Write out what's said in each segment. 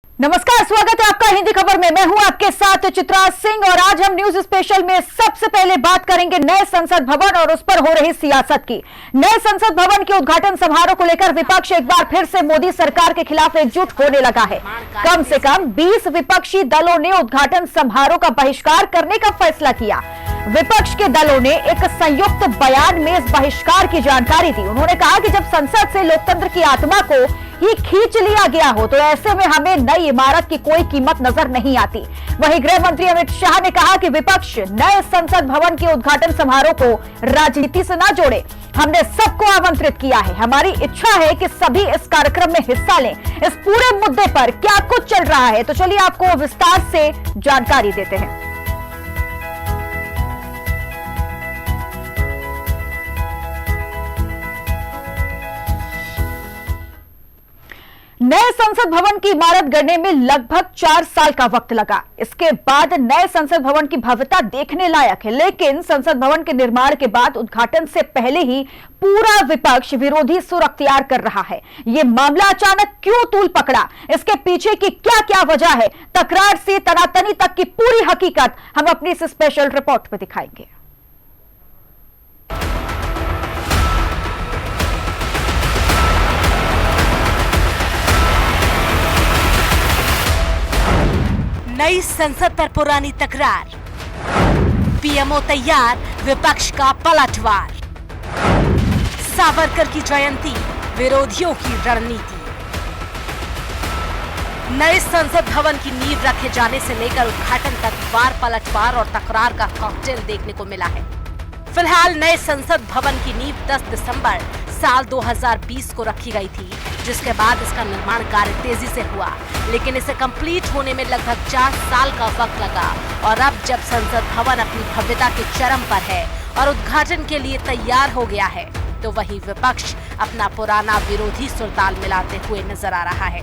नमस्कार, स्वागत है आपका हिंदी खबर में। मैं हूं आपके साथ चित्रा सिंह और आज हम न्यूज स्पेशल में सबसे पहले बात करेंगे नए संसद भवन और उस पर हो रही सियासत की। नए संसद भवन के उद्घाटन समारोह को लेकर विपक्ष एक बार फिर से मोदी सरकार के खिलाफ एकजुट होने लगा है। कम से कम 20 विपक्षी दलों ने उद्घाटन समारोह का बहिष्कार करने का फैसला किया। विपक्ष के दलों ने एक संयुक्त बयान में इस बहिष्कार की जानकारी दी। उन्होंने कहा कि जब संसद से लोकतंत्र की आत्मा को ही खींच लिया गया हो तो ऐसे में हमें नई इमारत की कोई कीमत नजर नहीं आती। वहीं गृह मंत्री अमित शाह ने कहा कि विपक्ष नए संसद भवन के उद्घाटन समारोह को राजनीति से न जोड़े। हमने सबको आमंत्रित किया है। हमारी इच्छा है कि सभी इस कार्यक्रम में हिस्सा लें। इस पूरे मुद्दे पर क्या कुछ चल रहा है, तो चलिए आपको विस्तार से जानकारी देते हैं। नए संसद भवन की इमारत गढ़ने में लगभग 4 साल का वक्त लगा। इसके बाद नए संसद भवन की भव्यता देखने लायक है, लेकिन संसद भवन के निर्माण के बाद उद्घाटन से पहले ही पूरा विपक्ष विरोधी सुर अख्तियार कर रहा है। ये मामला अचानक क्यों तूल पकड़ा, इसके पीछे की क्या क्या वजह है, तकरार से तनातनी तक की पूरी हकीकत हम अपनी इस स्पेशल रिपोर्ट में दिखाएंगे। नई संसद पर पुरानी तकरार, पीएमओ तैयार, विपक्ष का पलटवार, सावरकर की जयंती, विरोधियों की रणनीति। नए संसद भवन की नींव रखे जाने से लेकर उद्घाटन तक वार पलटवार और तकरार का कॉकटेल देखने को मिला है। फिलहाल नए संसद भवन की नींव 10 दिसंबर साल 2020 को रखी गई थी, जिसके बाद इसका निर्माण कार्य तेजी से हुआ, लेकिन इसे कंप्लीट होने में लगभग 4 साल का वक्त लगा। और अब जब संसद भवन अपनी भव्यता के चरम पर है और उद्घाटन के लिए तैयार हो गया है, तो वहीं विपक्ष अपना पुराना विरोधी सुरताल मिलाते हुए नजर आ रहा है।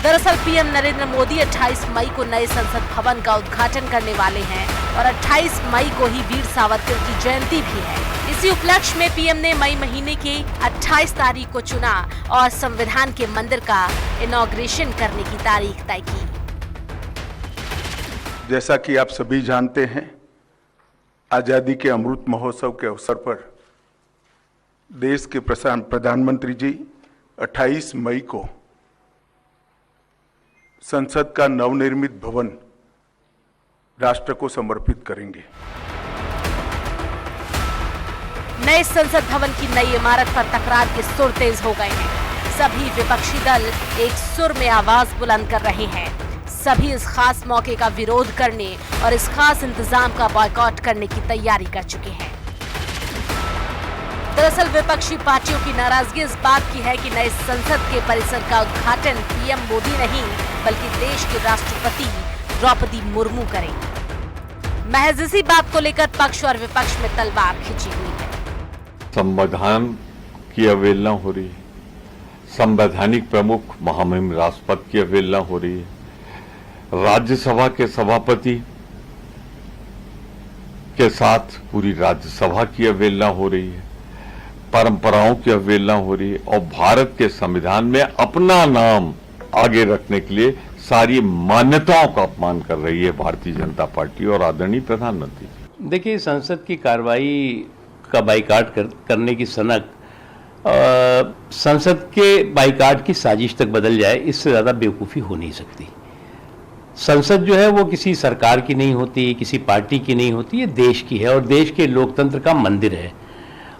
दरअसल पीएम नरेंद्र मोदी 28 मई को नए संसद भवन का उद्घाटन करने वाले हैं और 28 मई को ही वीर सावरकर की जयंती भी है। इसी उपलक्ष्य में पीएम ने मई महीने की 28 तारीख को चुना और संविधान के मंदिर का इनॉग्रेशन करने की तारीख तय की। जैसा कि आप सभी जानते हैं, आजादी के अमृत महोत्सव के अवसर पर देश के प्रधानमंत्री जी 28 मई को संसद का नवनिर्मित भवन राष्ट्र को समर्पित करेंगे। नए संसद भवन की नई इमारत पर तकरार के सुर तेज हो गए हैं। सभी विपक्षी दल एक सुर में आवाज बुलंद कर रहे हैं। सभी इस खास मौके का विरोध करने और इस खास इंतजाम का बॉयकॉट करने की तैयारी कर चुके हैं। दरअसल विपक्षी पार्टियों की नाराजगी इस बात की है कि नए संसद के परिसर का उद्घाटन पीएम मोदी नहीं बल्कि देश के राष्ट्रपति द्रौपदी मुर्मू करेंगी। महज इसी बात को लेकर पक्ष और विपक्ष में तलवार खिंची हुई है। संविधान की अवहेलना हो रही है, संवैधानिक प्रमुख महामहिम राष्ट्रपति की अवहेलना हो रही है, राज्यसभा के सभापति के साथ पूरी राज्यसभा की अवहेलना हो रही है, परंपराओं की अवहेलना हो रही है और भारत के संविधान में अपना नाम आगे रखने के लिए सारी मान्यताओं का अपमान कर रही है भारतीय जनता पार्टी और आदरणीय प्रधानमंत्री जी। देखिए, संसद की कार्रवाई का बाइकाट करने की सनक संसद के बाइकाट की साजिश तक बदल जाए, इससे ज़्यादा बेवकूफ़ी हो नहीं सकती। संसद जो है वो किसी सरकार की नहीं होती, किसी पार्टी की नहीं होती, ये देश की है और देश के लोकतंत्र का मंदिर है।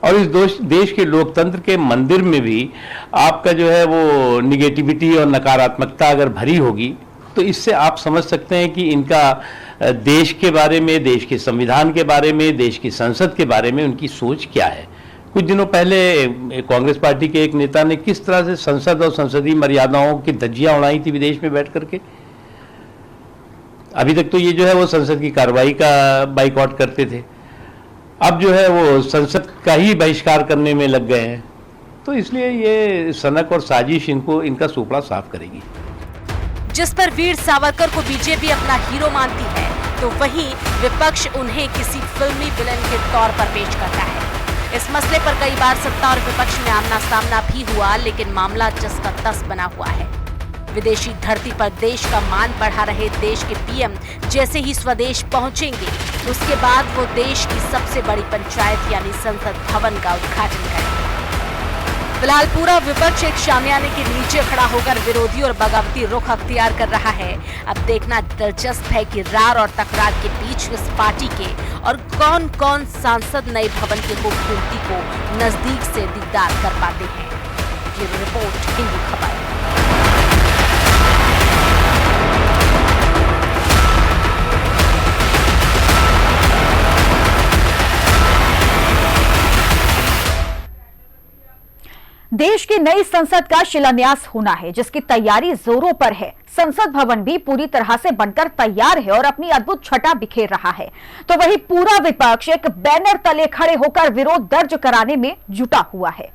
और इस देश के लोकतंत्र के मंदिर में भी आपका जो है वो निगेटिविटी और नकारात्मकता अगर भरी होगी तो इससे आप समझ सकते हैं कि इनका देश के बारे में, देश के संविधान के बारे में, देश की संसद के बारे में उनकी सोच क्या है। कुछ दिनों पहले कांग्रेस पार्टी के एक नेता ने किस तरह से संसद और संसदीय मर्यादाओं की धज्जियां उड़ाई थी विदेश में बैठ करके। अभी तक तो ये जो है वो संसद की कार्रवाई का बाइकआउट करते थे, अब जो है वो संसद का ही बहिष्कार करने में लग गए हैं। तो इसलिए ये सनक और साजिश इनका सोपड़ा साफ करेगी। जिस पर वीर सावरकर को बीजेपी अपना हीरो मानती है, तो वहीं विपक्ष उन्हें किसी फिल्मी विलेन के तौर पर पेश करता है। इस मसले पर कई बार सत्ता और विपक्ष में आमना सामना भी हुआ, लेकिन मामला जस का तस बना हुआ है। विदेशी धरती पर देश का मान बढ़ा रहे देश के पीएम जैसे ही स्वदेश पहुंचेंगे, उसके बाद वो देश की सबसे बड़ी पंचायत यानी संसद भवन का उद्घाटन करेंगे। फिलहाल पूरा विपक्ष एक शामियाने के नीचे खड़ा होकर विरोधी और बगावती रुख अख्तियार कर रहा है। अब देखना दिलचस्प है कि रार और तकरार के बीच इस पार्टी के और कौन-कौन सांसद नए भवन की खूबसूरती को नजदीक से दीदार कर पाते हैं। ये रिपोर्ट हिंदू खबर। देश की नई संसद का शिलान्यास होना है, जिसकी तैयारी जोरों पर है। संसद भवन भी पूरी तरह से बनकर तैयार है और अपनी अद्भुत छटा बिखेर रहा है, तो वही पूरा विपक्ष एक बैनर तले खड़े होकर विरोध दर्ज कराने में जुटा हुआ है।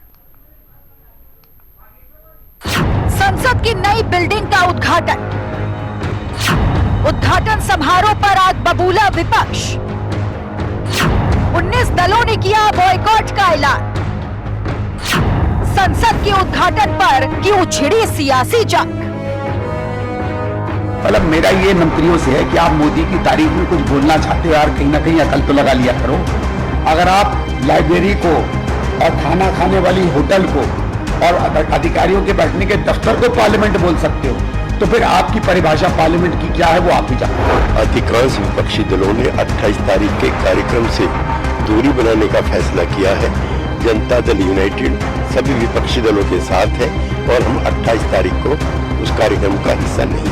संसद की नई बिल्डिंग का उद्घाटन समारोह पर आज बबूला विपक्ष। 19 दलों ने किया बॉयकॉट का ऐलान। संसद के उद्घाटन पर क्यों छिड़ी सियासी जंग? मतलब मेरा ये मंत्रियों से है कि आप मोदी की तारीफ में कुछ बोलना चाहते हो यार, कहीं ना कहीं अकल तो लगा लिया करो। अगर आप लाइब्रेरी को और खाना खाने वाली होटल को और अधिकारियों के बैठने के दफ्तर को पार्लियामेंट बोल सकते हो, तो फिर आपकी परिभाषा पार्लियामेंट की क्या है वो आप ही जानते। अधिकांश विपक्षी दलों ने 28 तारीख के कार्यक्रम से दूरी बनाने का फैसला किया है। जनता दल यूनाइटेड सभी विपक्षी दलों के साथ है और हम 28 तारीख को उस कार्यक्रम का हिस्सा नहीं।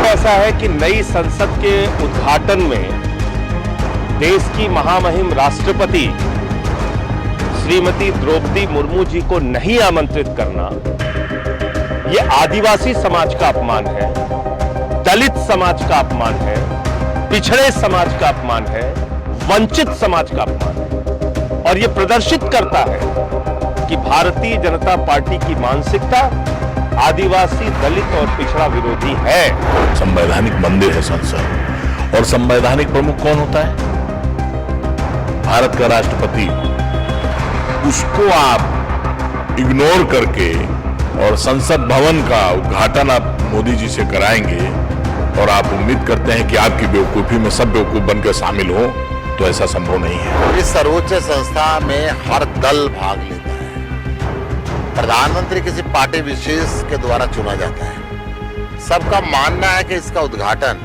ऐसा है कि नई संसद के उद्घाटन में देश की महामहिम राष्ट्रपति श्रीमती द्रौपदी मुर्मू जी को नहीं आमंत्रित करना, ये आदिवासी समाज का अपमान है, दलित समाज का अपमान है, पिछड़े समाज का अपमान है, वंचित समाज का अपमान है। और ये प्रदर्शित करता है कि भारतीय जनता पार्टी की मानसिकता आदिवासी, दलित और पिछड़ा विरोधी है। संवैधानिक मंदिर है संसद, और संवैधानिक प्रमुख कौन होता है? भारत का राष्ट्रपति। उसको आप इग्नोर करके और संसद भवन का उद्घाटन आप मोदी जी से कराएंगे और आप उम्मीद करते हैं कि आपकी बेवकूफी में सब बेवकूफ बनकर शामिल हो, तो ऐसा संभव नहीं है। इस सर्वोच्च संस्था में हर दल भाग लेता है। प्रधानमंत्री किसी पार्टी विशेष के द्वारा चुना जाता है। सबका मानना है कि इसका उद्घाटन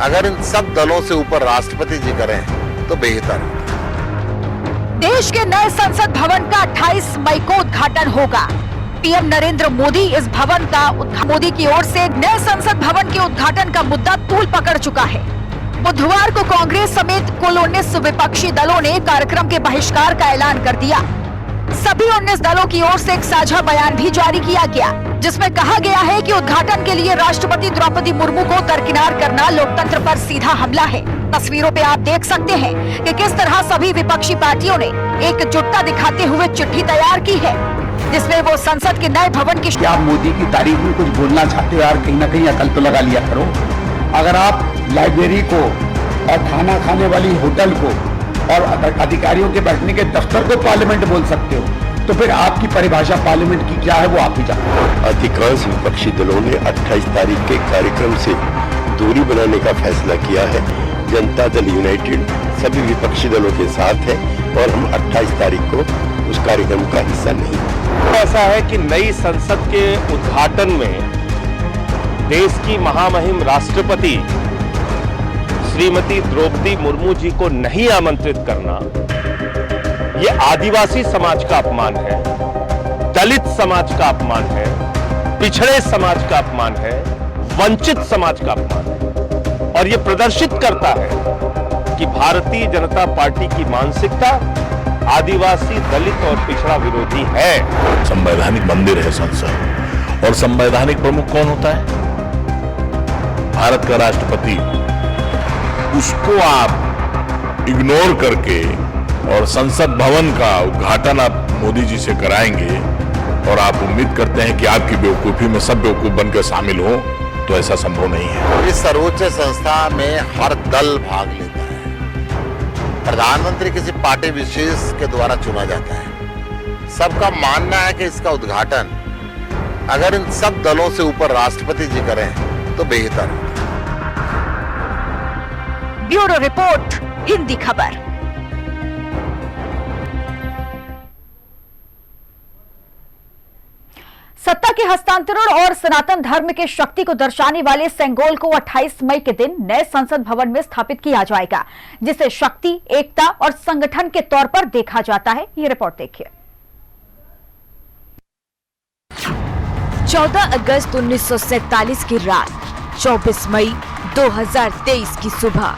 अगर इन सब दलों से ऊपर राष्ट्रपति जी करें तो बेहतर है। देश के नए संसद भवन का 28 मई को उद्घाटन होगा। पीएम नरेंद्र मोदी इस भवन का मोदी की ओर से नए संसद भवन के उद्घाटन का मुद्दा तूल पकड़ चुका है। बुधवार को कांग्रेस समेत कुल 19 विपक्षी दलों ने कार्यक्रम के बहिष्कार का ऐलान कर दिया। सभी 19 दलों की ओर से एक साझा बयान भी जारी किया गया, जिसमें कहा गया है कि उद्घाटन के लिए राष्ट्रपति द्रौपदी मुर्मू को दरकिनार करना लोकतंत्र पर सीधा हमला है। तस्वीरों पे आप देख सकते हैं कि किस तरह सभी विपक्षी पार्टियों ने एकजुटता दिखाते हुए चिट्ठी तैयार की है, जिसमें वो संसद के नए भवन की। क्या आप मोदी की तारीफ में कुछ बोलना चाहते हो यार, कहीं ना कहीं अकल तो लगा लिया करो। अगर आप लाइब्रेरी को और खाना खाने वाली होटल को और अधिकारियों के बैठने के दफ्तर को पार्लियामेंट बोल सकते हो, तो फिर आपकी परिभाषा पार्लियामेंट की क्या है वो आप ही जानते। अधिकांश विपक्षी दलों ने 28 तारीख के कार्यक्रम से दूरी बनाने का फैसला किया है। जनता दल यूनाइटेड सभी विपक्षी दलों के साथ है और हम 28 तारीख को उस कार्यक्रम का हिस्सा नहीं। ऐसा है कि नई संसद के उद्घाटन में देश की महामहिम राष्ट्रपति श्रीमती द्रौपदी मुर्मू जी को नहीं आमंत्रित करना, ये आदिवासी समाज का अपमान है, दलित समाज का अपमान है, पिछड़े समाज का अपमान है, वंचित समाज का अपमान है। और ये प्रदर्शित करता है कि भारतीय जनता पार्टी की मानसिकता आदिवासी, दलित और पिछड़ा विरोधी है। संवैधानिक मंदिर है संसद, और संवैधानिक प्रमुख कौन होता है? भारत का राष्ट्रपति। उसको आप इग्नोर करके और संसद भवन का उद्घाटन आप मोदी जी से कराएंगे और आप उम्मीद करते हैं कि आपकी बेवकूफी में सब बेवकूफ बनकर शामिल हो, तो ऐसा संभव नहीं है। इस सर्वोच्च संस्था में हर दल भाग लेता है। प्रधानमंत्री किसी पार्टी विशेष के द्वारा चुना जाता है। सबका मानना है कि इसका उद्घाटन अगर इन सब दलों से ऊपर राष्ट्रपति जी करें तो बेहतर है। ब्यूरो रिपोर्ट, हिंदी खबर। सत्ता के हस्तांतरण और सनातन धर्म के शक्ति को दर्शाने वाले सेंगोल को 28 मई के दिन नए संसद भवन में स्थापित किया जाएगा, जिसे शक्ति, एकता और संगठन के तौर पर देखा जाता है। ये रिपोर्ट देखिए। 14 अगस्त 1947 की रात, 24 मई 2023 की सुबह,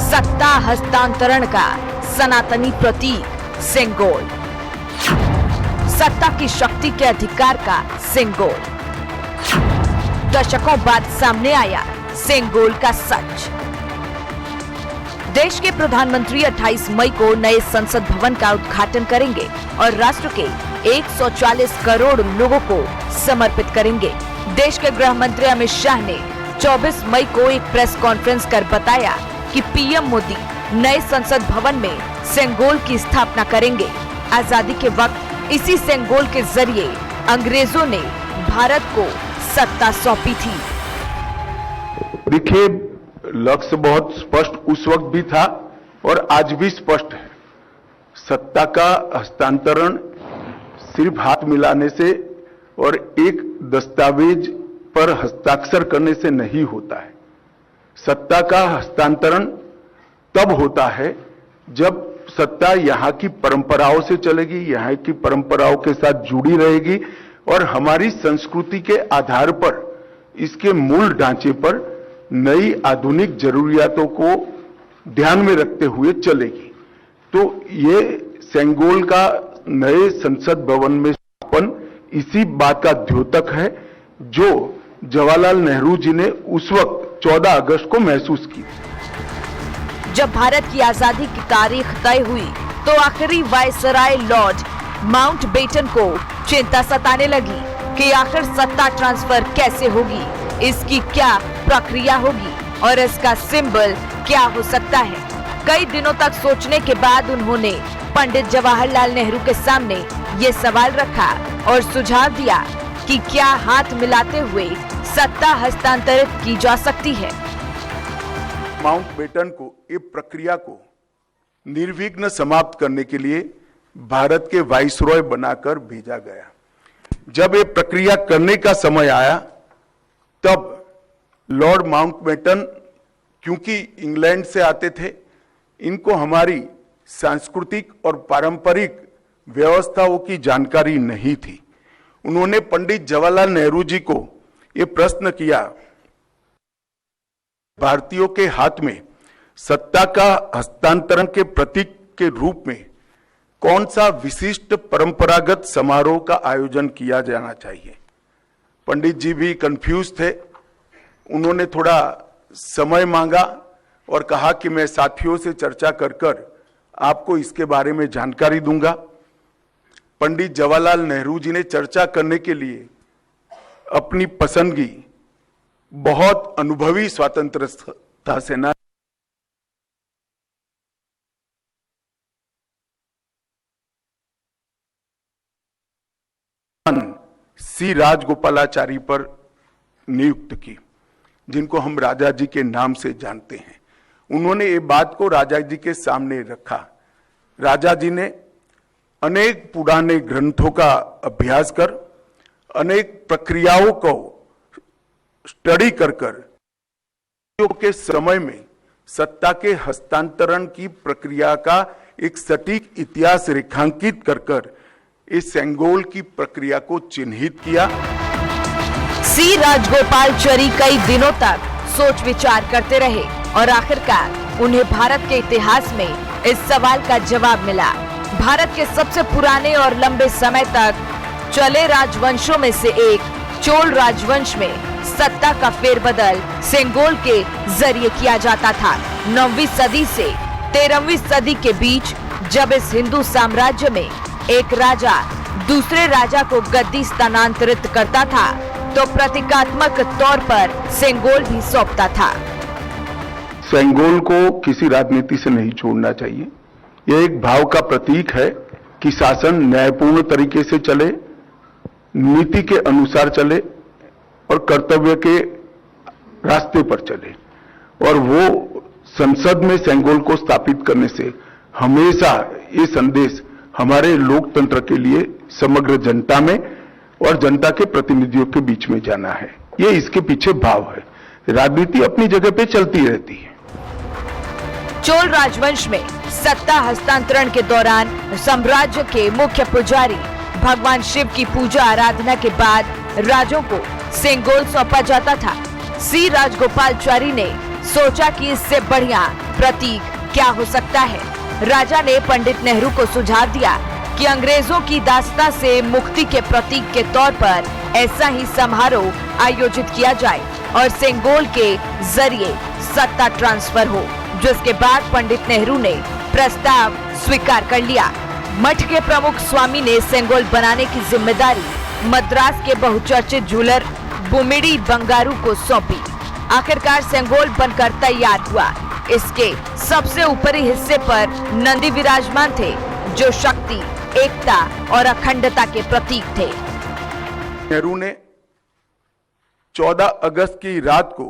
सत्ता हस्तांतरण का सनातनी प्रतीक सेंगोल, सत्ता की शक्ति के अधिकार का सेंगोल। दशकों बाद सामने आया सेंगोल का सच। देश के प्रधानमंत्री 28 मई को नए संसद भवन का उद्घाटन करेंगे और राष्ट्र के 140 करोड़ लोगों को समर्पित करेंगे। देश के गृह मंत्री अमित शाह ने 24 मई को एक प्रेस कॉन्फ्रेंस कर बताया कि पीएम मोदी नए संसद भवन में सेंगोल की स्थापना करेंगे। आजादी के वक्त इसी सेंगोल के जरिए अंग्रेजों ने भारत को सत्ता सौंपी थी। देखिए, लक्ष्य बहुत स्पष्ट उस वक्त भी था और आज भी स्पष्ट है। सत्ता का हस्तांतरण सिर्फ हाथ मिलाने से और एक दस्तावेज पर हस्ताक्षर करने से नहीं होता है। सत्ता का हस्तांतरण तब होता है जब सत्ता यहाँ की परंपराओं से चलेगी, यहाँ की परंपराओं के साथ जुड़ी रहेगी और हमारी संस्कृति के आधार पर, इसके मूल ढांचे पर नई आधुनिक जरूरियातों को ध्यान में रखते हुए चलेगी। तो ये सेंगोल का नए संसद भवन में स्थापन इसी बात का द्योतक है जो जवाहरलाल नेहरू जी ने उस वक्त 14 अगस्त को महसूस की। जब भारत की आजादी की तारीख तय हुई तो आखिरी वायसराय लॉर्ड माउंटबेटन को चिंता सताने लगी कि आखिर सत्ता ट्रांसफर कैसे होगी, इसकी क्या प्रक्रिया होगी और इसका सिंबल क्या हो सकता है। कई दिनों तक सोचने के बाद उन्होंने पंडित जवाहरलाल नेहरू के सामने ये सवाल रखा और सुझाव दिया कि क्या हाथ मिलाते हुए सत्ता हस्तांतरित की जा सकती है। माउंटबेटन को ये प्रक्रिया को निर्विघ्न समाप्त करने के लिए भारत के वाइसरॉय बनाकर भेजा गया। जब ये प्रक्रिया करने का समय आया तब लॉर्ड माउंटबेटन, क्योंकि इंग्लैंड से आते थे, इनको हमारी सांस्कृतिक और पारंपरिक व्यवस्थाओं की जानकारी नहीं थी। उन्होंने पंडित जवाहरलाल नेहरू जी को ये प्रश्न किया, भारतीयों के हाथ में सत्ता का हस्तांतरण के प्रतीक के रूप में कौन सा विशिष्ट परंपरागत समारोह का आयोजन किया जाना चाहिए। पंडित जी भी कंफ्यूज थे। उन्होंने थोड़ा समय मांगा और कहा कि मैं साथियों से चर्चा कर आपको इसके बारे में जानकारी दूंगा। पंडित जवाहरलाल नेहरू जी ने चर्चा करने के लिए अपनी पसंदगी बहुत अनुभवी स्वतंत्रता सेना सी राजगोपालाचारी पर नियुक्त की, जिनको हम राजा जी के नाम से जानते हैं। उन्होंने ये बात को राजा जी के सामने रखा। राजा जी ने अनेक पुराने ग्रंथों का अभ्यास कर, अनेक प्रक्रियाओं को स्टडी कर के समय में सत्ता के हस्तांतरण की प्रक्रिया का एक सटीक इतिहास रेखांकित कर इस सेंगोल की प्रक्रिया को चिन्हित किया। सी राजगोपालाचारी कई दिनों तक सोच विचार करते रहे और आखिरकार उन्हें भारत के इतिहास में इस सवाल का जवाब मिला। भारत के सबसे पुराने और लंबे समय तक चले राजवंशों में से एक चोल राजवंश में सत्ता का फेरबदल सेंगोल के जरिए किया जाता था। 9वीं सदी से 13वीं सदी के बीच जब इस हिंदू साम्राज्य में एक राजा दूसरे राजा को गद्दी स्थानांतरित करता था तो प्रतीकात्मक तौर पर सेंगोल भी सौंपता था। सेंगोल को किसी राजनीति से नहीं छोड़ना चाहिए। यह एक भाव का प्रतीक है कि शासन न्यायपूर्ण तरीके से चले नीति के अनुसार चले और कर्तव्य के रास्ते पर चले, और वो संसद में सेंगोल को स्थापित करने से हमेशा ये संदेश हमारे लोकतंत्र के लिए समग्र जनता में और जनता के प्रतिनिधियों के बीच में जाना है। ये इसके पीछे भाव है। राजनीति अपनी जगह पे चलती रहती है। चोल राजवंश में सत्ता हस्तांतरण के दौरान साम्राज्य के मुख्य पुजारी भगवान शिव की पूजा आराधना के बाद राजों को सेंगोल सौंपा जाता था। सी राजगोपालचारी ने सोचा कि इससे बढ़िया प्रतीक क्या हो सकता है। राजा ने पंडित नेहरू को सुझाव दिया कि अंग्रेजों की दासता से मुक्ति के प्रतीक के तौर पर ऐसा ही समारोह आयोजित किया जाए और सेंगोल के जरिए सत्ता ट्रांसफर हो, जिसके बाद पंडित नेहरू ने प्रस्ताव स्वीकार कर लिया। मठ के प्रमुख स्वामी ने सेंगोल बनाने की जिम्मेदारी मद्रास के बहुचर्चित जूलर बुमिडी बंगारू को सौंपी। आखिरकार सेंगोल बनकर तैयार हुआ। इसके सबसे ऊपरी हिस्से पर नंदी विराजमान थे, जो शक्ति, एकता और अखंडता के प्रतीक थे। नेहरू ने 14 अगस्त की रात को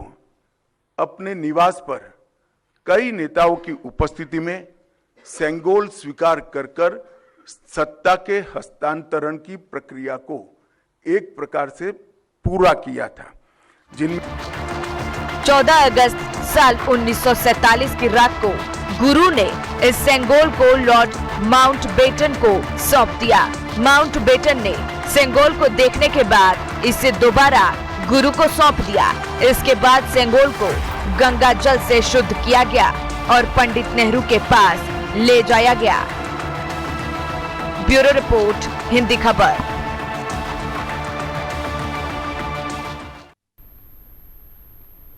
अपने निवास पर कई नेताओं की उपस्थिति में सेंगोल स्वीकार कर सत्ता के हस्तांतरण की प्रक्रिया को एक प्रकार से पूरा किया था। जिनमें 14 अगस्त साल 1947 की रात को गुरु ने इस सेंगोल को लॉर्ड माउंटबेटन को सौंप दिया। माउंटबेटन ने सेंगोल को देखने के बाद इसे दोबारा गुरु को सौंप दिया। इसके बाद सेंगोल को गंगा जल से शुद्ध किया गया और पंडित नेहरू के पास ले जाया गया। ब्यूरो रिपोर्ट, हिंदी खबर।